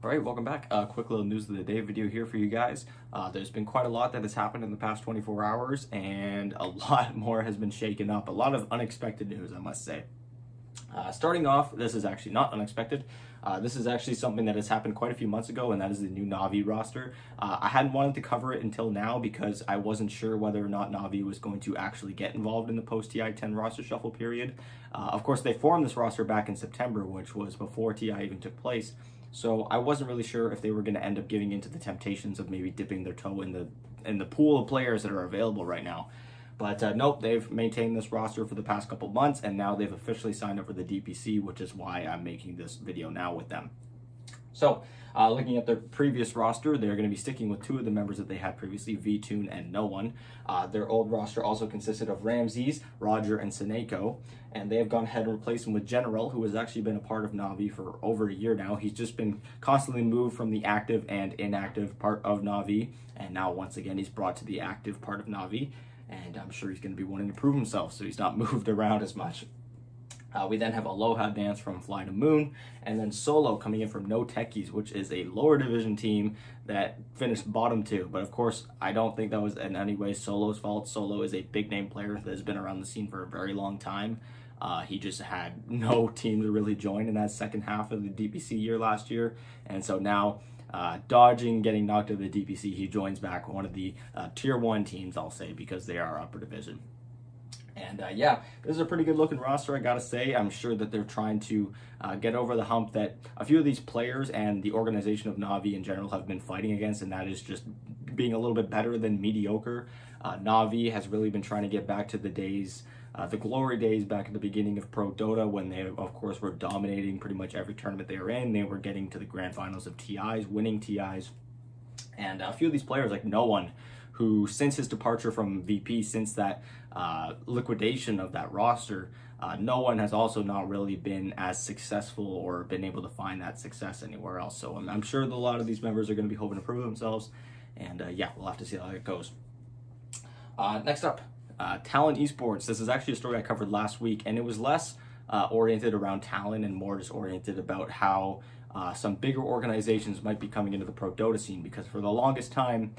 All right, welcome back. Quick little news of the day video here for you guys. There's been quite a lot that has happened in the past 24 hours, and a lot more has been shaken up. A lot of unexpected news, I must say. Starting off, this is actually not unexpected. This is actually something that has happened quite a few months ago, and that is the new Navi roster. I hadn't wanted to cover it until now because I wasn't sure whether or not Navi was going to actually get involved in the post-TI 10 roster shuffle period. Of course, they formed this roster back in September, which was before TI even took place. So I wasn't really sure if they were going to end up giving into the temptations of maybe dipping their toe in the pool of players that are available right now. But nope, they've maintained this roster for the past couple months, and now they've officially signed up for the DPC, which is why I'm making this video now with them. So, looking at their previous roster, they're going to be sticking with two of the members that they had previously, VTune and No One. Their old roster also consisted of Ramses, Roger, and Seneko, and they have gone ahead and replaced him with General, who has actually been a part of Navi for over a year now. He's just been constantly moved from the active and inactive part of Navi, and now once again he's brought to the active part of Navi. And I'm sure he's going to be wanting to prove himself, so he's not moved around as much. We then have Aloha Dance from Fly to Moon, and then Solo coming in from No Techies, which is a lower division team that finished bottom 2. But of course, I don't think that was in any way Solo's fault. Solo is a big name player that has been around the scene for a very long time. He just had no team to really join in that second half of the DPC year last year, and so now dodging getting knocked out of the DPC, he joins back one of the tier 1 teams, I'll say, because they are upper division. And yeah, this is a pretty good looking roster, I gotta say. I'm sure that they're trying to get over the hump that a few of these players and the organization of Navi in general have been fighting against, and that is just being a little bit better than mediocre. Navi has really been trying to get back to the days, the glory days back at the beginning of Pro Dota, when they, of course, were dominating pretty much every tournament they were in. They were getting to the grand finals of TIs, winning TIs. And a few of these players, like No One, who since his departure from VP, since that liquidation of that roster, No One has also not really been as successful or been able to find that success anywhere else. So I'm sure that a lot of these members are going to be hoping to prove themselves. And yeah, we'll have to see how it goes. Next up, Talon Esports. This is actually a story I covered last week, and it was less oriented around Talon and more just oriented about how some bigger organizations might be coming into the Pro Dota scene, because for the longest time,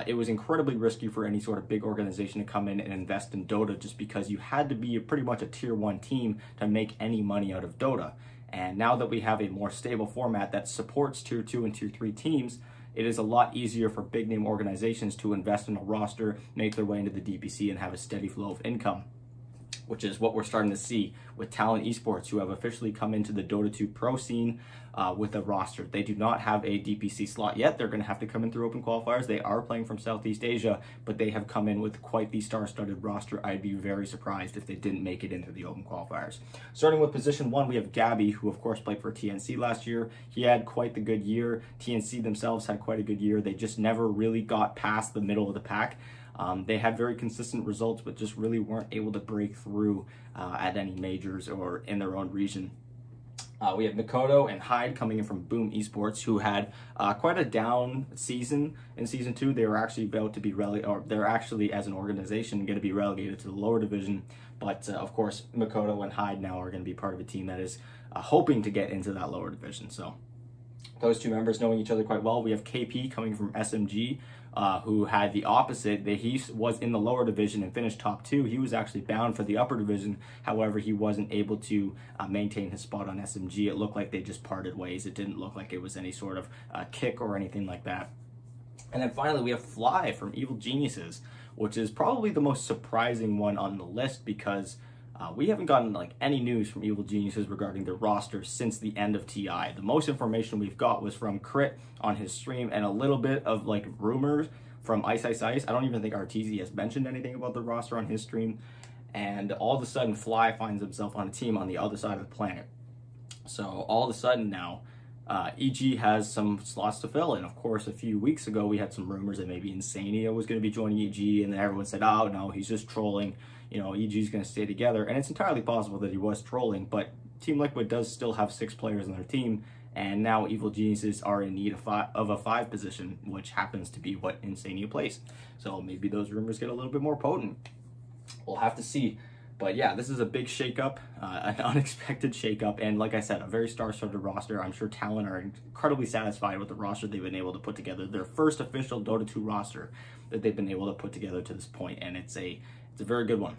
it was incredibly risky for any sort of big organization to come in and invest in Dota, just because you had to be pretty much a tier 1 team to make any money out of Dota. And now that we have a more stable format that supports tier 2 and tier 3 teams, it is a lot easier for big name organizations to invest in a roster, make their way into the DPC, and have a steady flow of income, which is what we're starting to see with Talon Esports, who have officially come into the Dota 2 pro scene with a roster. They do not have a DPC slot yet. They're going to have to come in through open qualifiers. They are playing from Southeast Asia, but they have come in with quite the star-studded roster. I'd be very surprised if they didn't make it into the open qualifiers. Starting with position 1, we have Gabby, who of course played for TNC last year. He had quite the good year. TNC themselves had quite a good year. They just never really got past the middle of the pack. They had very consistent results, but just really weren't able to break through at any majors or in their own region. We have Mikoto and Hyde coming in from Boom Esports, who had quite a down season in Season 2. They were actually about to be they're actually, as an organization, going to be relegated to the lower division. But of course, Mikoto and Hyde now are going to be part of a team that is hoping to get into that lower division. So those two members knowing each other quite well. We have KP coming from SMG, who had the opposite. He was in the lower division and finished top 2. He was actually bound for the upper division. However, he wasn't able to maintain his spot on SMG. It looked like they just parted ways. It didn't look like it was any sort of kick or anything like that. And then finally, we have Fly from Evil Geniuses, which is probably the most surprising one on the list, because we haven't gotten like any news from Evil Geniuses regarding their roster since the end of TI. The most information we've got was from Crit on his stream and a little bit of like rumors from Ice. I don't even think RTZ has mentioned anything about the roster on his stream. And all of a sudden, Fly finds himself on a team on the other side of the planet. So all of a sudden now, EG has some slots to fill. And of course, a few weeks ago, we had some rumors that maybe Insania was going to be joining EG, and then everyone said, oh no, he's just trolling. You know, EG's going to stay together. And it's entirely possible that he was trolling, but Team Liquid does still have 6 players on their team, and now Evil Geniuses are in need of a 5 position, which happens to be what Insania plays. So maybe those rumors get a little bit more potent. We'll have to see. But yeah, this is a big shakeup, an unexpected shakeup, and like I said, a very star-studded roster. I'm sure Talon are incredibly satisfied with the roster they've been able to put together. Their first official Dota 2 roster that they've been able to put together to this point, and it's a very good one.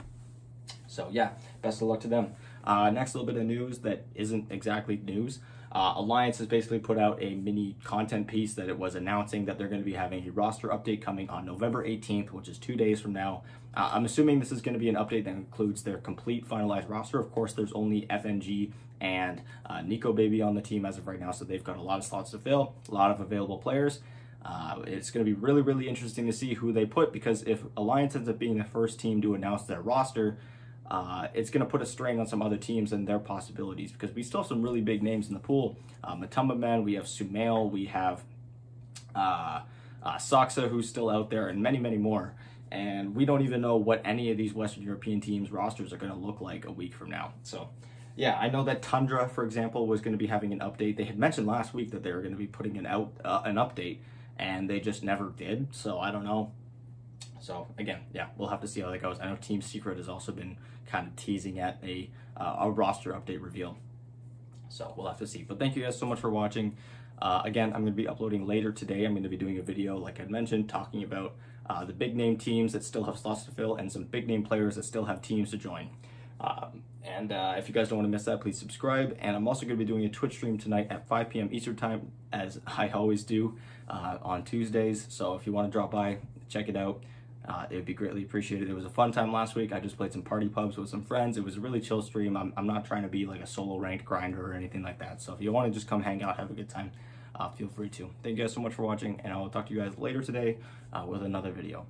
So yeah, best of luck to them. Next little bit of news that isn't exactly news. Alliance has basically put out a mini content piece that it was announcing that they're going to be having a roster update coming on November 18th, which is 2 days from now. I'm assuming this is going to be an update that includes their complete finalized roster. Of course, there's only FNG and Nico Baby on the team as of right now, so they've got a lot of slots to fill, a lot of available players. It's going to be really, really interesting to see who they put, because if Alliance ends up being the first team to announce their roster, it's going to put a strain on some other teams and their possibilities, because we still have some really big names in the pool. Matumba Man, we have Sumail, we have Saksa, who's still out there, and many, many more. And we don't even know what any of these Western European teams' rosters are going to look like a week from now. So, yeah, I know that Tundra, for example, was going to be having an update. They had mentioned last week that they were going to be putting an update, and they just never did. So, I don't know. So, again, yeah, we'll have to see how that goes. I know Team Secret has also been kind of teasing at a roster update reveal. So, we'll have to see. But thank you guys so much for watching. Again, I'm going to be uploading later today. I'm going to be doing a video, like I mentioned, talking about the big name teams that still have slots to fill and some big name players that still have teams to join. If you guys don't want to miss that, please subscribe. And I'm also going to be doing a Twitch stream tonight at 5 p.m. Eastern time, as I always do on Tuesdays. So if you want to drop by, check it out. It would be greatly appreciated. It was a fun time last week. I just played some party pubs with some friends. It was a really chill stream. I'm not trying to be like a solo ranked grinder or anything like that. So if you want to just come hang out, have a good time, feel free to. Thank you guys so much for watching, and I will talk to you guys later today with another video.